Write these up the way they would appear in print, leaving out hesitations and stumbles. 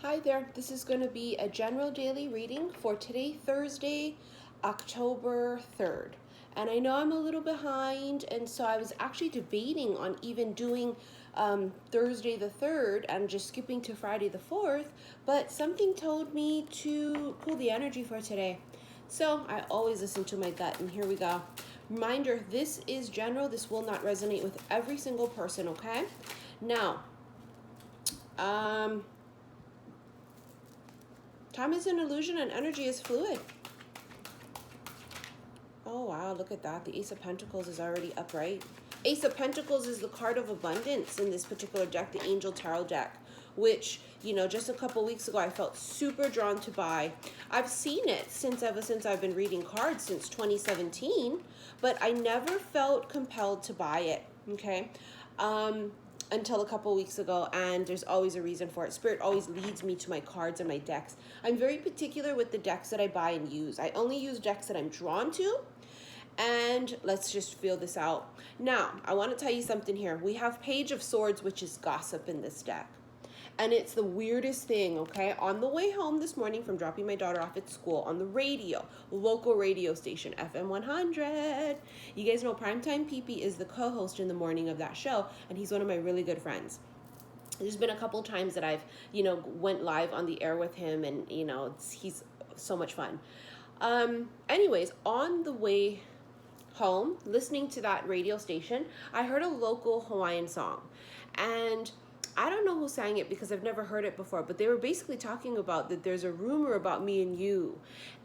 Hi there, this is going to be a general daily reading for today, Thursday, October 3rd. And I know I'm a little behind, and so I was actually debating on even doing Thursday the 3rd and just skipping to Friday the 4th, but something told me to pull the energy for today. So I always listen to my gut, and here we go. Reminder, this is general. This will not resonate with every single person, okay? Now, time is an illusion and energy is fluid. Oh wow, look at that. The Ace of Pentacles is already upright. Ace of Pentacles is the card of abundance in this particular deck, the Angel Tarot deck, which, you know, just a couple weeks ago I felt super drawn to buy. I've seen it ever since I've been reading cards since 2017, but I never felt compelled to buy it, okay? Until a couple weeks ago, and there's always a reason for it. Spirit always leads me to my cards and my decks. I'm very particular with the decks that I buy and use. I only use decks that I'm drawn to, and let's just feel this out. Now, I want to tell you something here. We have Page of Swords, which is gossip in this deck. And it's the weirdest thing, okay? On the way home this morning from dropping my daughter off at school, on the radio, local radio station, FM 100. You guys know Primetime PP is the co-host in the morning of that show, and he's one of my really good friends. There's been a couple times that I've, went live on the air with him, and, he's so much fun. Anyways, on the way home, listening to that radio station, I heard a local Hawaiian song, and I don't know who sang it because I've never heard it before, but they were basically talking about that there's a rumor about me and you,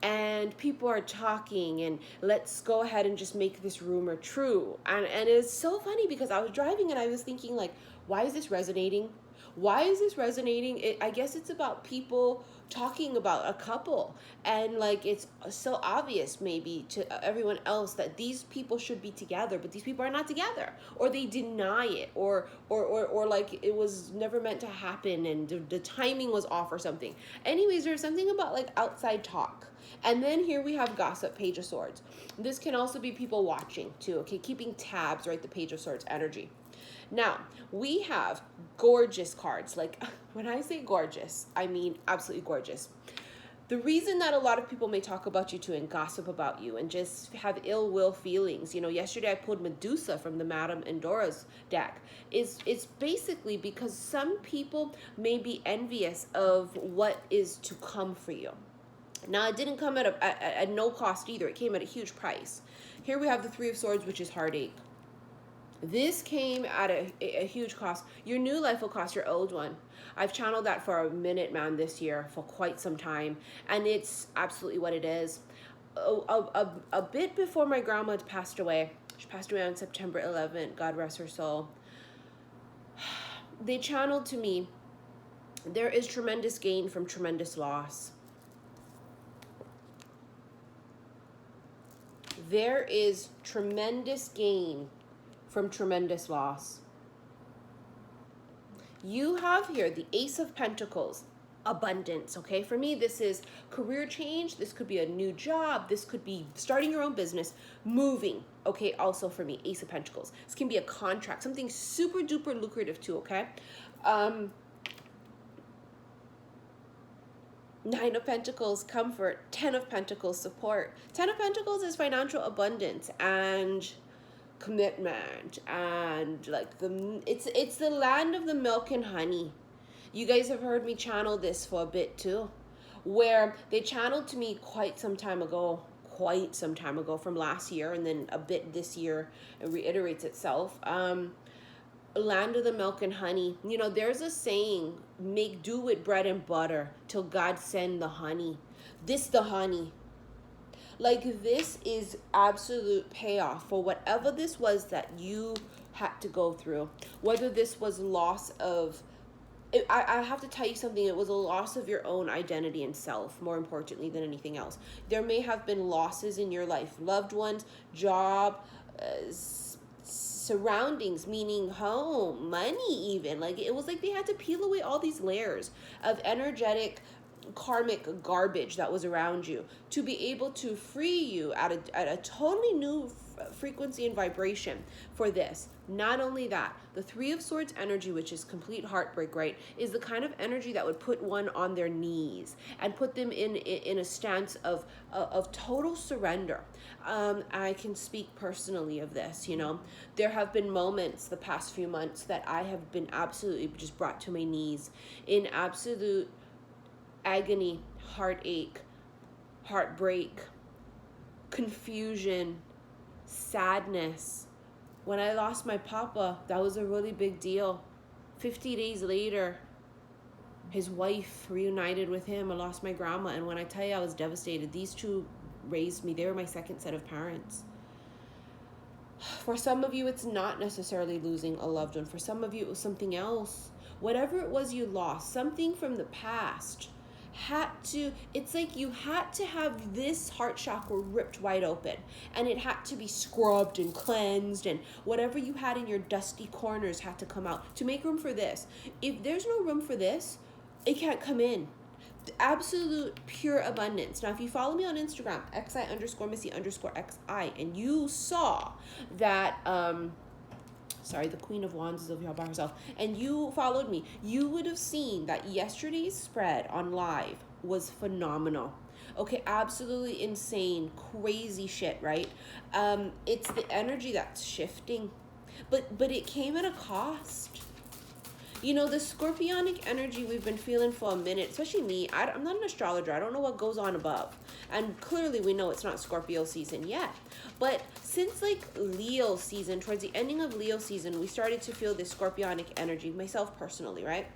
and people are talking, and let's go ahead and just make this rumor true. And it's so funny because I was driving and I was thinking, like, why is this resonating? Why is this resonating? I guess it's about people talking about a couple, and like it's so obvious maybe to everyone else that these people should be together, but these people are not together, or they deny it, or like it was never meant to happen, and the timing was off or something. Anyways, there's something about like outside talk. And then here we have gossip, Page of Swords. This can also be people watching too, okay, keeping tabs, right? The Page of Swords energy. Now, we have gorgeous cards. Like, when I say gorgeous, I mean absolutely gorgeous. The reason that a lot of people may talk about you too and gossip about you and just have ill will feelings, yesterday I pulled Medusa from the Madame Endora's deck, is basically because some people may be envious of what is to come for you. Now, it didn't come at no cost either. It came at a huge price. Here we have the Three of Swords, which is heartache. This came at a huge cost. Your new life will cost your old one. I've channeled that for a minute, man, this year for quite some time. And it's absolutely what it is. A bit before my grandma passed away, she passed away on September 11th, God rest her soul. They channeled to me, there is tremendous gain from tremendous loss. There is tremendous gain from tremendous loss. You have here the Ace of Pentacles, abundance, okay? For me, this is career change. This could be a new job. This could be starting your own business, moving, okay? Also for me, Ace of Pentacles. This can be a contract, something super duper lucrative too, okay? Nine of Pentacles, comfort. 10 of Pentacles, support. 10 of Pentacles is financial abundance and commitment, and like it's the land of the milk and honey. You guys have heard me channel this for a bit too, where they channeled to me quite some time ago from last year, and then a bit this year it reiterates itself. Land of the milk and honey. There's a saying, make do with bread and butter till God send the honey. This the honey. Like, this is absolute payoff for whatever this was that you had to go through. Whether this was loss of, I have to tell you something, it was a loss of your own identity and self, more importantly than anything else. There may have been losses in your life, loved ones, job, surroundings, meaning home, money even. Like, it was like they had to peel away all these layers of energetic karmic garbage that was around you to be able to free you at a totally new frequency and vibration for this. Not only that, the Three of Swords energy, which is complete heartbreak, right, is the kind of energy that would put one on their knees and put them in a stance of total surrender. I can speak personally of this, you know. There have been moments the past few months that I have been absolutely just brought to my knees in absolute agony, heartache, heartbreak, confusion, sadness. When I lost my papa, that was a really big deal. 50 days later, his wife reunited with him. I lost my grandma, and when I tell you I was devastated, these two raised me. They were my second set of parents. For some of you, it's not necessarily losing a loved one. For some of you, it was something else. Whatever it was you lost, something from the past, it's like you had to have this heart chakra ripped wide open, and it had to be scrubbed and cleansed, and whatever you had in your dusty corners had to come out to make room for this. If there's no room for this, it can't come in. Absolute pure abundance. Now, if you follow me on Instagram, xi_missy_xi, and you saw that the Queen of Wands is over here by herself, and you followed me, you would have seen that yesterday's spread on live was phenomenal. Okay, absolutely insane, crazy shit, right? It's the energy that's shifting, but it came at a cost. You know, the scorpionic energy we've been feeling for a minute, especially me. I'm not an astrologer. I don't know what goes on above. And clearly we know it's not Scorpio season yet. But since like Leo season, towards the ending of Leo season, we started to feel this scorpionic energy, myself personally, right?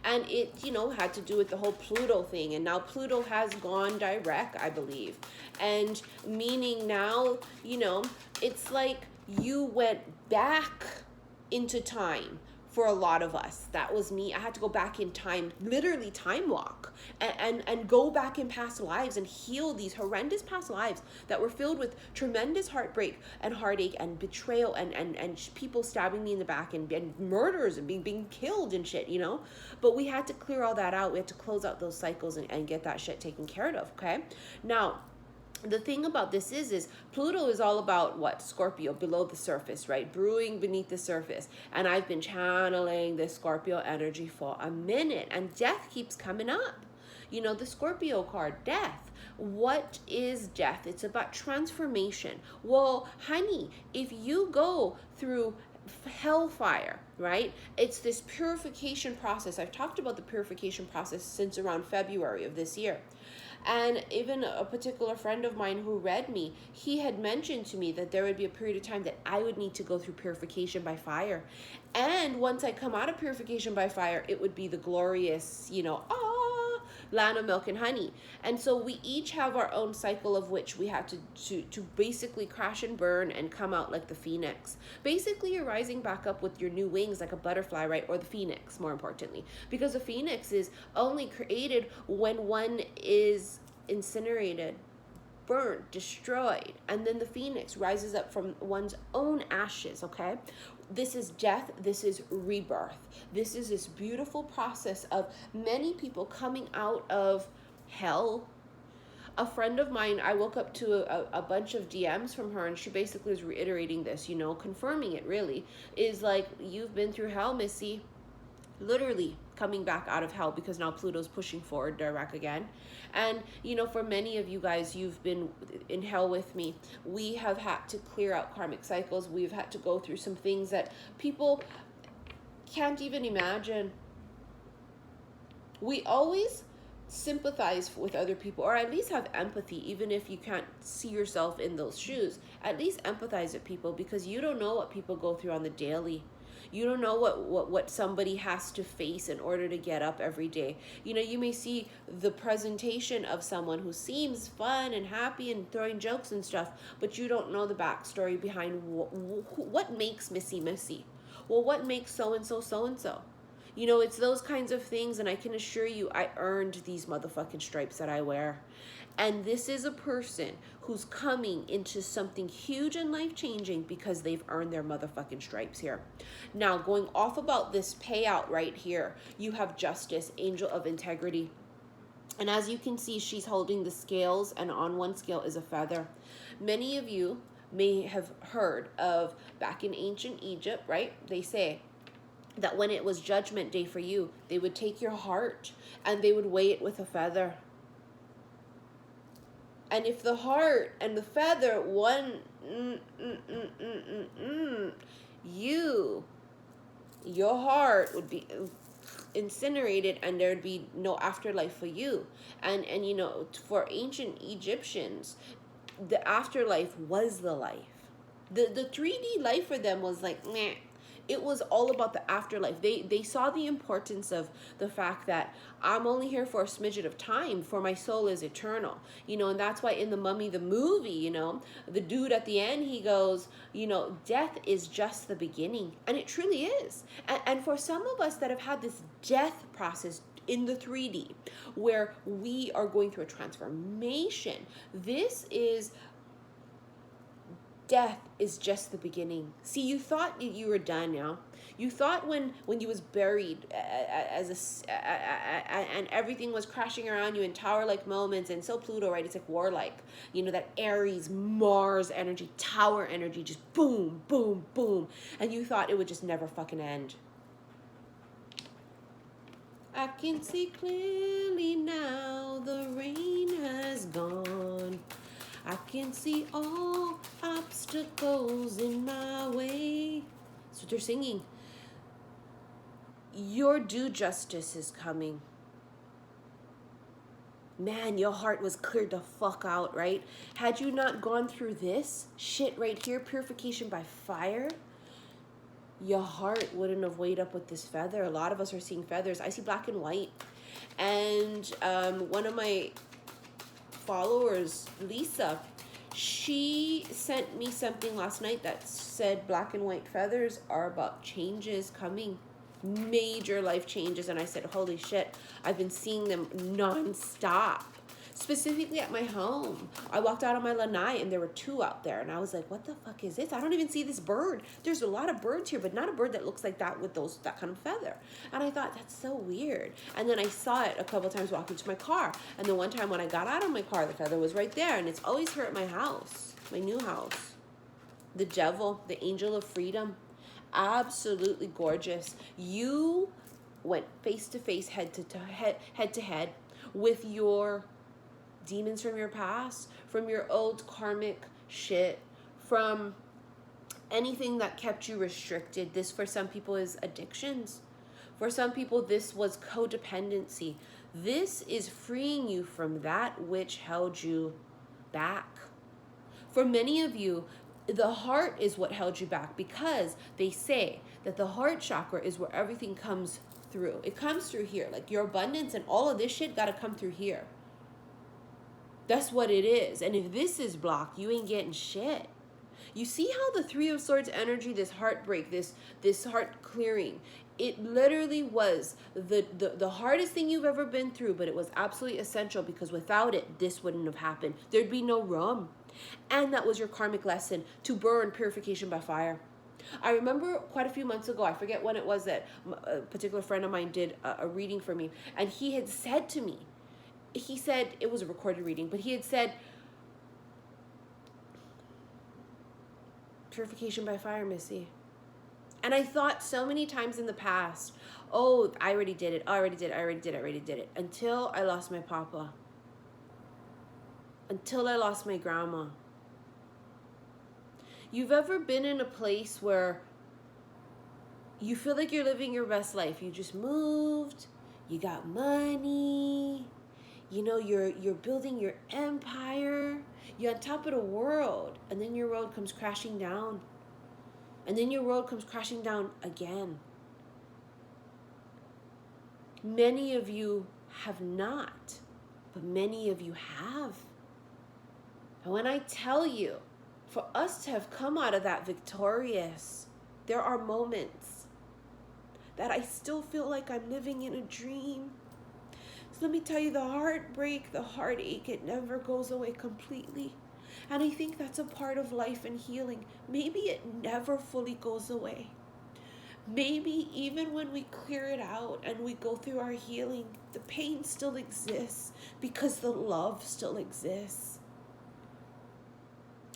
And it, you know, had to do with the whole Pluto thing. And now Pluto has gone direct, I believe. And meaning now, you know, it's like you went back into time. For a lot of us, that was me. I had to go back in time, literally time walk, and go back in past lives and heal these horrendous past lives that were filled with tremendous heartbreak and heartache and betrayal and people stabbing me in the back and murders and being killed and shit, you know. But we had to clear all that out. We had to close out those cycles and get that shit taken care of. Okay, now. The thing about this is Pluto is all about what? Scorpio, below the surface, right? Brewing beneath the surface. And I've been channeling this Scorpio energy for a minute, and death keeps coming up. You know, the Scorpio card, death. What is death? It's about transformation. Well, honey, if you go through hellfire, right? It's this purification process. I've talked about the purification process since around February of this year. And even a particular friend of mine who read me, he had mentioned to me that there would be a period of time that I would need to go through purification by fire. And once I come out of purification by fire, it would be the glorious, you know, land of milk and honey. And so we each have our own cycle of which we have to basically crash and burn and come out like the phoenix. Basically, you're rising back up with your new wings like a butterfly, right? Or the phoenix, more importantly. Because the phoenix is only created when one is incinerated, burnt, destroyed, and then the phoenix rises up from one's own ashes, okay? This is death, this is rebirth. This is this beautiful process of many people coming out of hell. A friend of mine, I woke up to a bunch of DMs from her, and she basically was reiterating this, you know, confirming it really, is like, you've been through hell, Missy. Literally coming back out of hell, because now Pluto's pushing forward direct again. And, you know, for many of you guys, you've been in hell with me. We have had to clear out karmic cycles. We've had to go through some things that people can't even imagine. We always sympathize with other people, or at least have empathy, even if you can't see yourself in those shoes. At least empathize with people, because you don't know what people go through on the daily. You don't know what somebody has to face in order to get up every day. You know, you may see the presentation of someone who seems fun and happy and throwing jokes and stuff, but you don't know the backstory behind what makes Missy Missy. Well, what makes so-and-so so-and-so? You know, it's those kinds of things, and I can assure you, I earned these motherfucking stripes that I wear. And this is a person who's coming into something huge and life-changing because they've earned their motherfucking stripes here. Now, going off about this payout right here, you have Justice, Angel of Integrity. And as you can see, she's holding the scales, and on one scale is a feather. Many of you may have heard of back in ancient Egypt, right? They say that when it was judgment day for you, they would take your heart and they would weigh it with a feather. And if the heart and the feather, your heart would be incinerated and there'd be no afterlife for you. And you know, for ancient Egyptians, the afterlife was the life. The 3D life for them was like, meh. It was all about the afterlife. They saw the importance of the fact that I'm only here for a smidget of time, for my soul is eternal. You know, and that's why in The Mummy, the movie, you know, the dude at the end, he goes, you know, death is just the beginning. And it truly is. And for some of us that have had this death process in the 3D, where we are going through a transformation, death is just the beginning. See, you thought you were done now. You thought when you was buried and everything was crashing around you in tower-like moments, and so Pluto, right? It's like warlike. You know, that Aries, Mars energy, tower energy, just boom, boom, boom. And you thought it would just never fucking end. I can see clearly now, the rain has gone. I can see all obstacles in my way. That's what they're singing. Your due justice is coming. Man, your heart was cleared the fuck out, right? Had you not gone through this shit right here, purification by fire, your heart wouldn't have weighed up with this feather. A lot of us are seeing feathers. I see black and white. And one of my followers, Lisa, she sent me something last night that said black and white feathers are about changes coming, major life changes. And I said, holy shit, I've been seeing them nonstop. Specifically at my home, I walked out on my lanai and there were two out there, and I was like, what the fuck is this? I don't even see this bird. There's a lot of birds here, but not a bird that looks like that with that kind of feather. And I thought, that's so weird. And then I saw it a couple times walking to my car, and the one time when I got out of my car, the feather was right there. And it's always here at my house, my new house. The devil, the angel of freedom, absolutely gorgeous. You went face to face, head to head with your demons from your past, from your old karmic shit, from anything that kept you restricted. This for some people is addictions. For some people, this was codependency. This is freeing you from that which held you back. For many of you, the heart is what held you back, because they say that the heart chakra is where everything comes through. It comes through here. Like your abundance and all of this shit got to come through here. That's what it is. And if this is blocked, you ain't getting shit. You see how the Three of Swords energy, this heartbreak, this heart clearing, it literally was the hardest thing you've ever been through, but it was absolutely essential, because without it, this wouldn't have happened. There'd be no rum. And that was your karmic lesson, to burn purification by fire. I remember quite a few months ago, I forget when it was, that a particular friend of mine did a reading for me, and he had said to me, he said, it was a recorded reading, but he had said, purification by fire, Missy. And I thought so many times in the past, oh, I already did it, I already did it, until I lost my papa, until I lost my grandma. You've ever been in a place where you feel like you're living your best life? You just moved, you got money, you know, you're building your empire, you're on top of the world, and then your world comes crashing down. And then your world comes crashing down again. Many of you have not, but many of you have. And when I tell you, for us to have come out of that victorious, there are moments that I still feel like I'm living in a dream. So let me tell you, the heartbreak, the heartache, it never goes away completely. And I think that's a part of life and healing. Maybe it never fully goes away. Maybe even when we clear it out and we go through our healing, the pain still exists because the love still exists.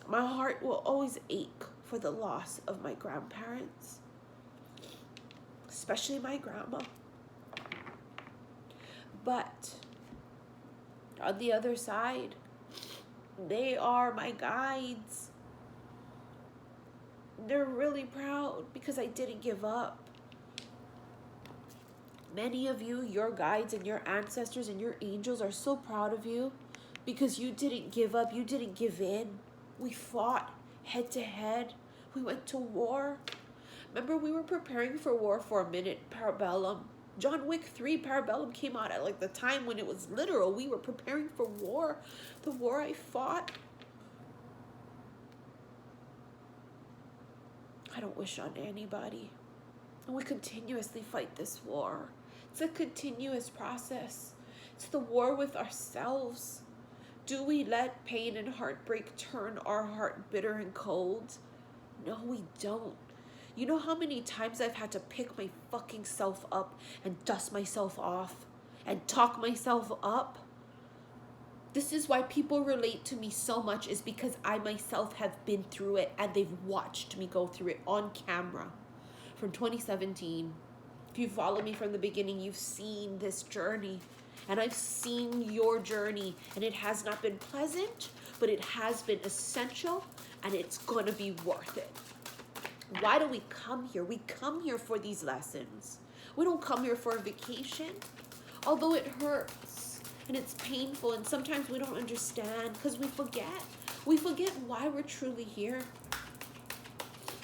My heart will always ache for the loss of my grandparents, especially my grandma. But on the other side, they are my guides. They're really proud because I didn't give up. Many of you, your guides and your ancestors and your angels are so proud of you because you didn't give up. You didn't give in. We fought head to head. We went to war. Remember, we were preparing for war for a minute, Parabellum. John Wick 3 Parabellum came out at like the time when it was literal. We were preparing for war. The war I fought. I don't wish on anybody. And we continuously fight this war. It's a continuous process. It's the war with ourselves. Do we let pain and heartbreak turn our heart bitter and cold? No, we don't. You know how many times I've had to pick my fucking self up and dust myself off and talk myself up? This is why people relate to me so much, is because I myself have been through it and they've watched me go through it on camera from 2017. If you follow me from the beginning, you've seen this journey. And I've seen your journey, and it has not been pleasant, but it has been essential, and it's going to be worth it. Why do we come here? We come here for these lessons. We don't come here for a vacation. Although it hurts, and it's painful, and sometimes we don't understand because we forget. We forget why we're truly here.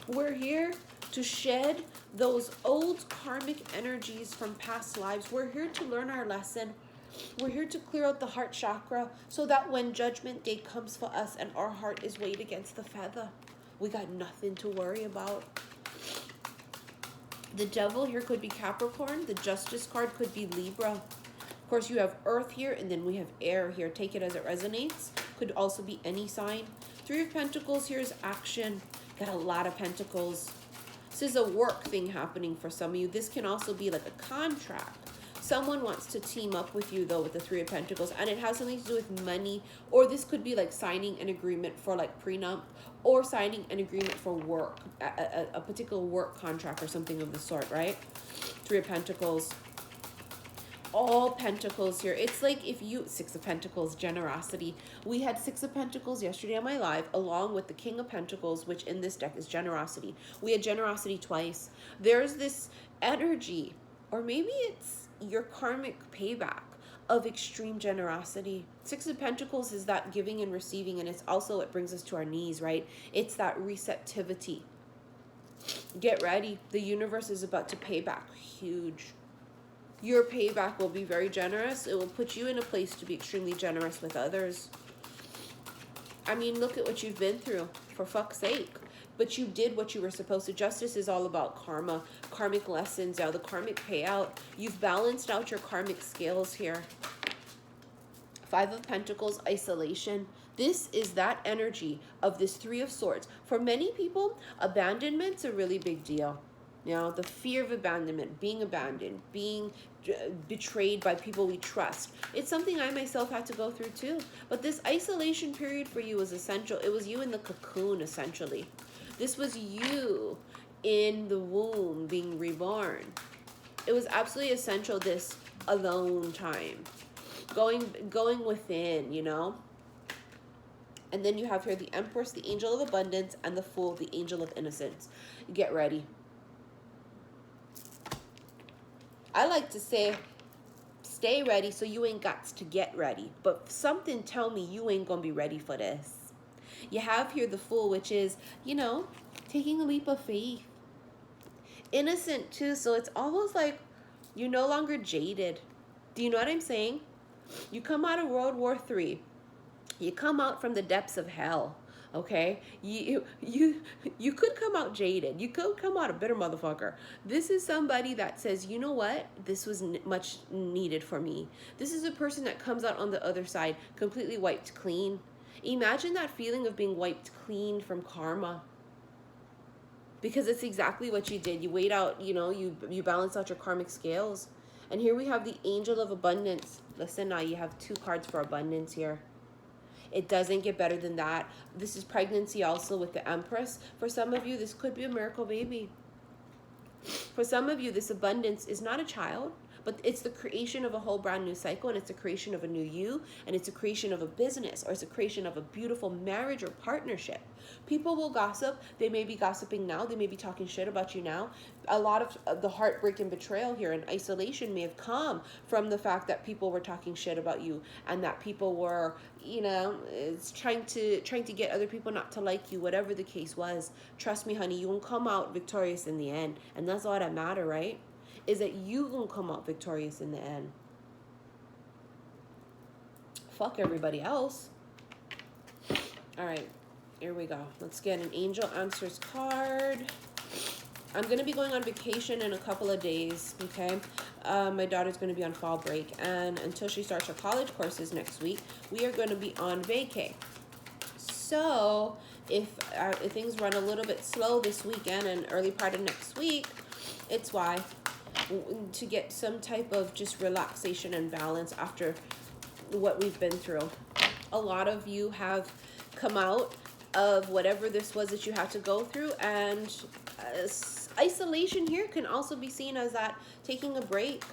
We're here to shed those old karmic energies from past lives. We're here to learn our lesson. We're here to clear out the heart chakra so that when judgment day comes for us and our heart is weighed against the feather, we got nothing to worry about. The devil here could be Capricorn. The Justice card could be Libra. Of course, you have Earth here, and then we have air here. Take it as it resonates. Could also be any sign. Three of Pentacles here is action. Got a lot of Pentacles. This is a work thing happening for some of you. This can also be like a contract. Someone wants to team up with you, though, with the Three of Pentacles, and it has something to do with money, or this could be like signing an agreement for like prenup, or signing an agreement for work, a particular work contract or something of the sort, right? Three of Pentacles. All Pentacles here. It's like if you, Six of Pentacles, generosity. We had Six of Pentacles yesterday on my live, along with the King of Pentacles, which in this deck is generosity. We had generosity twice. There's this energy, or maybe it's your karmic payback of extreme generosity. Six of Pentacles is that giving and receiving, and it's also, it brings us to our knees, right? It's that receptivity. Get ready. The universe is about to pay back huge. Your payback will be very generous. It will put you in a place to be extremely generous with others. I mean, look at what you've been through, for fuck's sake. But you did what you were supposed to. Justice is all about karma, karmic lessons, the karmic payout. You've balanced out your karmic scales here. Five of Pentacles, isolation. This is that energy of this Three of Swords. For many people, abandonment's a really big deal. You know, the fear of abandonment, being abandoned, being betrayed by people we trust. It's something I myself had to go through too. But this isolation period for you was essential. It was you in the cocoon, essentially. This was you in the womb being reborn. It was absolutely essential, this alone time. Going within, you know. And then you have here the Empress, the Angel of Abundance, and the Fool, the Angel of Innocence. Get ready. I like to say, stay ready so you ain't got to get ready. But something tell me you ain't gonna be ready for this. You have here the Fool, which is, you know, taking a leap of faith. Innocent too, so it's almost like you're no longer jaded. Do you know what I'm saying? You come out of World War III. You come out from the depths of hell. Okay, you could come out jaded. You could come out a bitter motherfucker. This is somebody that says, you know what, this was much needed for me. This is a person that comes out on the other side completely wiped clean. Imagine that feeling of being wiped clean from karma, because it's exactly what you did. You weighed out, you know, you balance out your karmic scales. And here we have the Angel of Abundance. Listen, now you have two cards for abundance here. It doesn't get better than that. This is pregnancy also with the Empress. For some of you, this could be a miracle baby. For some of you, this abundance is not a child, but it's the creation of a whole brand new cycle, and it's a creation of a new you, and it's a creation of a business, or it's a creation of a beautiful marriage or partnership. People will gossip. They may be gossiping now. They may be talking shit about you now. A lot of the heartbreak and betrayal here and isolation may have come from the fact that people were talking shit about you, and that people were, you know, it's trying to get other people not to like you, whatever the case was. Trust me, honey, you will come out victorious in the end, and that's all that matter, right? Is that you gonna come out victorious in the end. Fuck everybody else. All right, here we go. Let's get an Angel Answers card. I'm gonna be going on vacation in a couple of days, okay? My daughter's gonna be on fall break, and until she starts her college courses next week, we are gonna be on vacay. So if things run a little bit slow this weekend and early part of next week, it's why. To get some type of just relaxation and balance after what we've been through. A lot of you have come out of whatever this was that you had to go through, and isolation here can also be seen as that taking a break,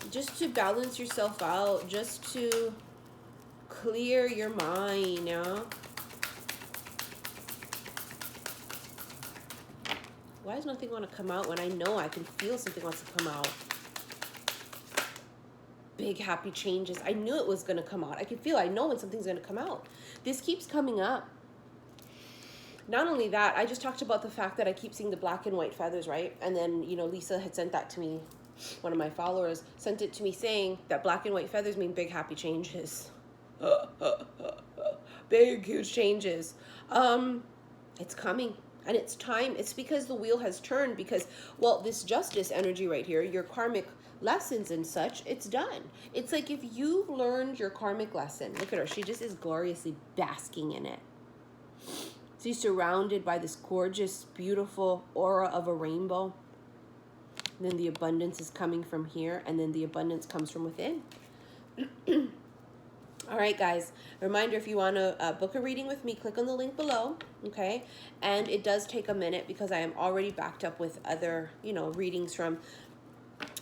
just to balance yourself out, just to clear your mind, you know? Why does nothing want to come out when I know I can feel something wants to come out? Big happy changes. I knew it was going to come out. I can feel, I know when something's going to come out. This keeps coming up. Not only that, I just talked about the fact that I keep seeing the black and white feathers, right? And then, you know, Lisa had sent that to me. One of my followers sent it to me saying that black and white feathers mean big happy changes. Big, huge changes. It's coming. And it's time. It's because the wheel has turned, because, well, this justice energy right here, your karmic lessons and such, it's done. It's like if you've learned your karmic lesson, look at her. She just is gloriously basking in it. She's surrounded by this gorgeous, beautiful aura of a rainbow. And then the abundance is coming from here, and then the abundance comes from within. All right, guys, reminder, if you want to book a reading with me, click on the link below, okay? And it does take a minute because I am already backed up with other, you know, readings from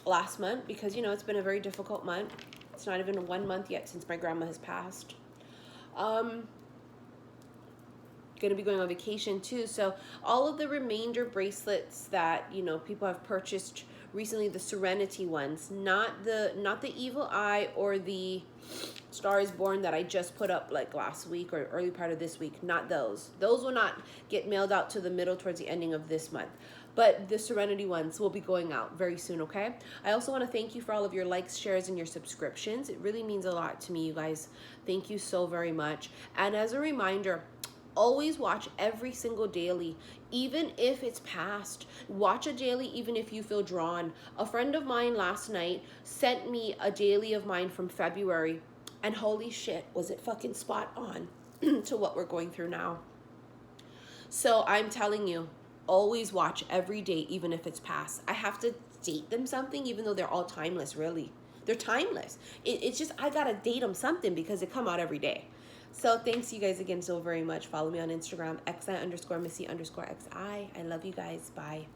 last month, because, you know, it's been a very difficult month. It's not even 1 month yet since my grandma has passed. Going to be going on vacation too, so all of the remainder bracelets that, you know, people have purchased recently, the Serenity ones, not the Evil Eye or the Star is Born that I just put up like last week or early part of this week, not those. Those will not get mailed out to the middle towards the ending of this month. But the Serenity ones will be going out very soon, okay? I also want to thank you for all of your likes, shares, and your subscriptions. It really means a lot to me, you guys. Thank you so very much. And as a reminder, always watch every single daily, even if it's past. Watch a daily even if you feel drawn. A friend of mine last night sent me a daily of mine from February, and holy shit, was it fucking spot on to what we're going through now. So I'm telling you, always watch every day, even if it's past. I have to date them something, even though they're all timeless, really. They're timeless. It's just, I gotta date them something because they come out every day. So thanks you guys again so very much. Follow me on Instagram, xi_Missy_xi. I love you guys. Bye.